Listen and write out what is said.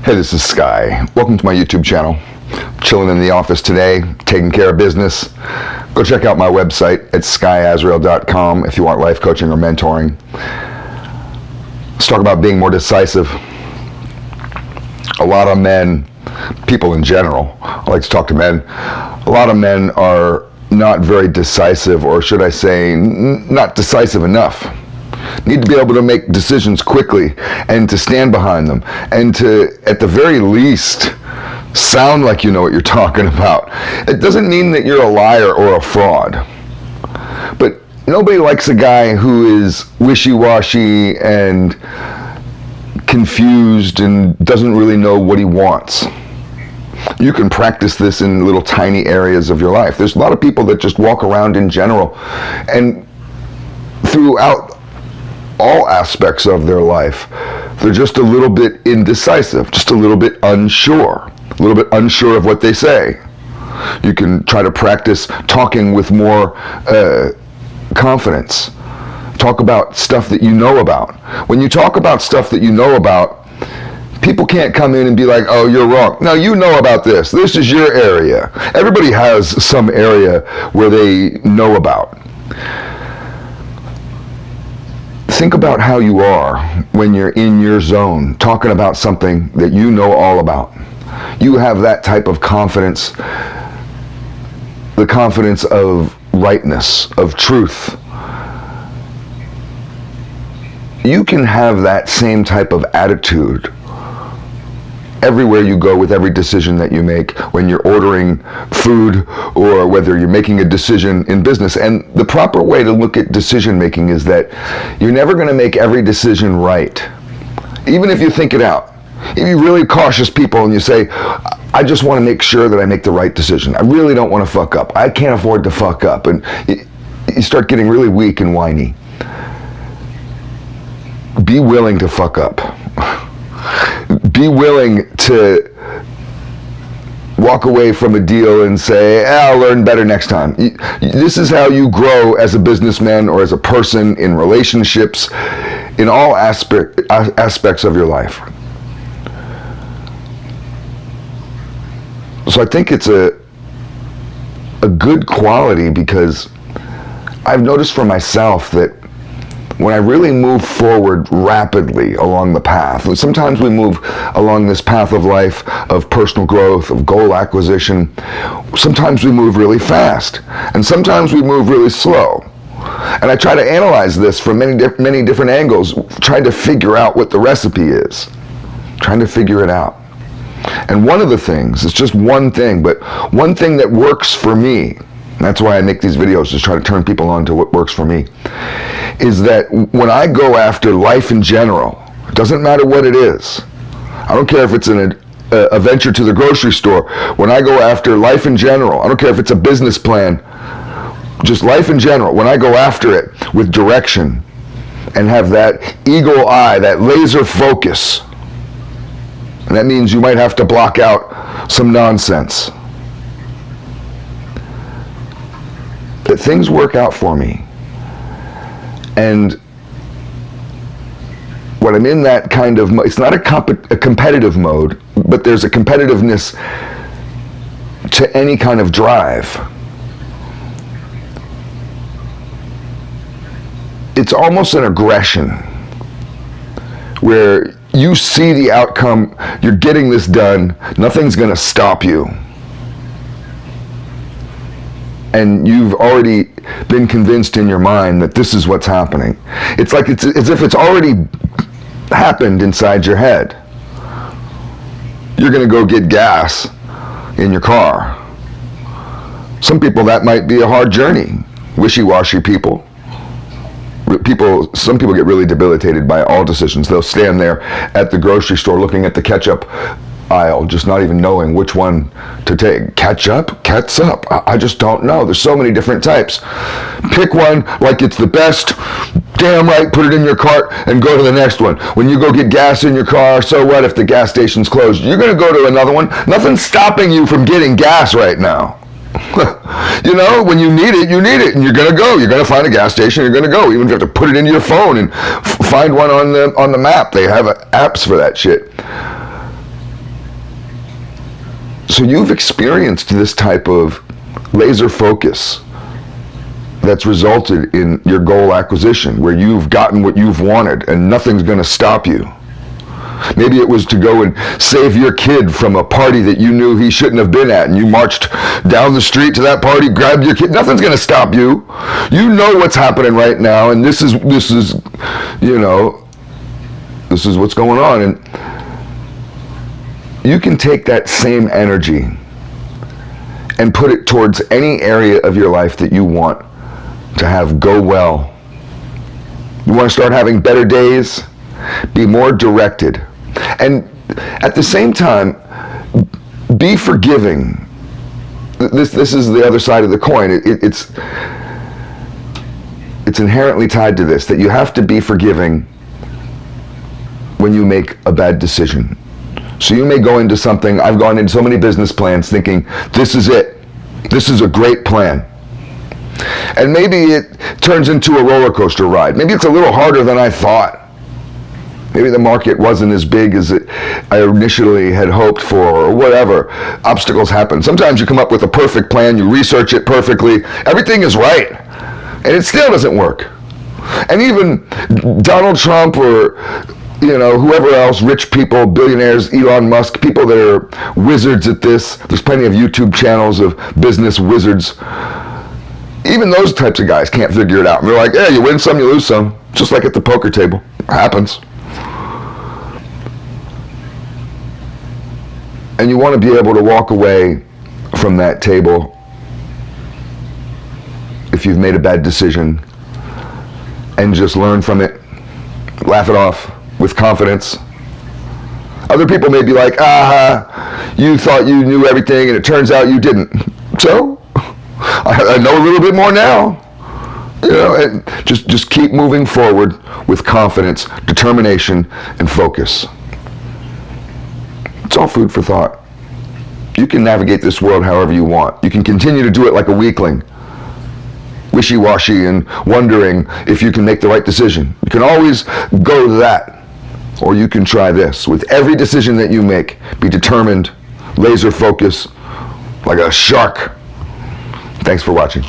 Hey, this is Sky. Welcome to my YouTube channel. Chilling in the office today, taking care of business. Go check out my website at skysworld.com if you want life coaching or mentoring. Let's talk about being more decisive. A lot of men, people in general, I like to talk to men, a lot of men are not very decisive, or should I say, not decisive enough. Need to be able to make decisions quickly and to stand behind them and to, at the very least, sound like you know what you're talking about. It doesn't mean that you're a liar or a fraud, but nobody likes a guy who is wishy-washy and confused and doesn't really know what he wants. You can practice this in little tiny areas of your life. There's a lot of people that just walk around in general and throughout all aspects of their life, they're just a little bit indecisive, just a little bit unsure of what they say. You can try to practice talking with more confidence. Talk about stuff that you know about. When you talk about stuff that you know about, people can't come in and be like, oh, you're wrong. No, you know about this. This is your area. Everybody has some area where they know about. Think about how you are when you're in your zone, talking about something that you know all about. You have that type of confidence, the confidence of rightness, of truth. You can have that same type of attitude everywhere you go with every decision that you make, when you're ordering food or whether you're making a decision in business. And the proper way to look at decision making is that you're never going to make every decision right, even if you think it out. If you're really cautious people and you say, I just want to make sure that I make the right decision. I really don't want to fuck up. I can't afford to fuck up. And you start getting really weak and whiny. Be willing to fuck up. Be willing to walk away from a deal and say, I'll learn better next time. This is how you grow as a businessman or as a person in relationships, in all aspects of your life. So I think it's a good quality, because I've noticed for myself that when I really move forward rapidly along the path, sometimes we move along this path of life, of personal growth, of goal acquisition. Sometimes we move really fast, and sometimes we move really slow. And I try to analyze this from many different angles, trying to figure out what the recipe is, trying to figure it out. And one of the things, it's just one thing, but one thing that works for me, and that's why I make these videos, just try to turn people on to what works for me, is that when I go after life in general, it doesn't matter what it is. I don't care if it's a venture to the grocery store. When I go after life in general, I don't care if it's a business plan, just life in general, when I go after it with direction and have that eagle eye, that laser focus, and that means you might have to block out some nonsense, that things work out for me. And when I'm in that kind of it's not a competitive mode, but there's a competitiveness to any kind of drive. It's almost an aggression where you see the outcome, you're getting this done, nothing's going to stop you. And you've already been convinced in your mind that this is what's happening. It's like it's as if it's already happened inside your head. You're going to go get gas in your car. Some people, that might be a hard journey. Wishy-washy people. Some people get really debilitated by all decisions. They'll stand there at the grocery store looking at the ketchup aisle, just not even knowing which one to take. Ketchup? Catsup? I just don't know. There's so many different types. Pick one like it's the best. Damn right, put it in your cart and go to the next one. When you go get gas in your car, so what if the gas station's closed? You're going to go to another one. Nothing's stopping you from getting gas right now. You know, when you need it, and you're going to go. You're going to find a gas station, you're going to go. Even if you have to put it into your phone and find one on the map. They have apps for that shit. So you've experienced this type of laser focus that's resulted in your goal acquisition, where you've gotten what you've wanted and nothing's going to stop you. Maybe it was to go and save your kid from a party that you knew he shouldn't have been at, and you marched down the street to that party, grabbed your kid. Nothing's going to stop you. You know what's happening right now, and this is you know, this is what's going on. And you can take that same energy and put it towards any area of your life that you want to have go well. You want to start having better days? Be more directed. And at the same time, be forgiving. This is the other side of the coin. It's inherently tied to this, that you have to be forgiving when you make a bad decision. So you may go into something, I've gone into so many business plans thinking, this is it. This is a great plan. And maybe it turns into a roller coaster ride. Maybe it's a little harder than I thought. Maybe the market wasn't as big as I initially had hoped for, or whatever. Obstacles happen. Sometimes you come up with a perfect plan, you research it perfectly, everything is right, and it still doesn't work. And even Donald Trump or whoever else, rich people, billionaires, Elon Musk, people that are wizards at this. There's plenty of YouTube channels of business wizards. Even those types of guys can't figure it out. And they're like, yeah, you win some, you lose some. Just like at the poker table. It happens. And you want to be able to walk away from that table if you've made a bad decision and just learn from it, laugh it off with confidence. Other people may be like, you thought you knew everything and it turns out you didn't. So, I know a little bit more now. And just keep moving forward with confidence, determination, and focus. It's all food for thought. You can navigate this world however you want. You can continue to do it like a weakling, wishy-washy and wondering if you can make the right decision. You can always go to that. Or you can try this. With every decision that you make, be determined, laser focus, like a shark. Thanks for watching.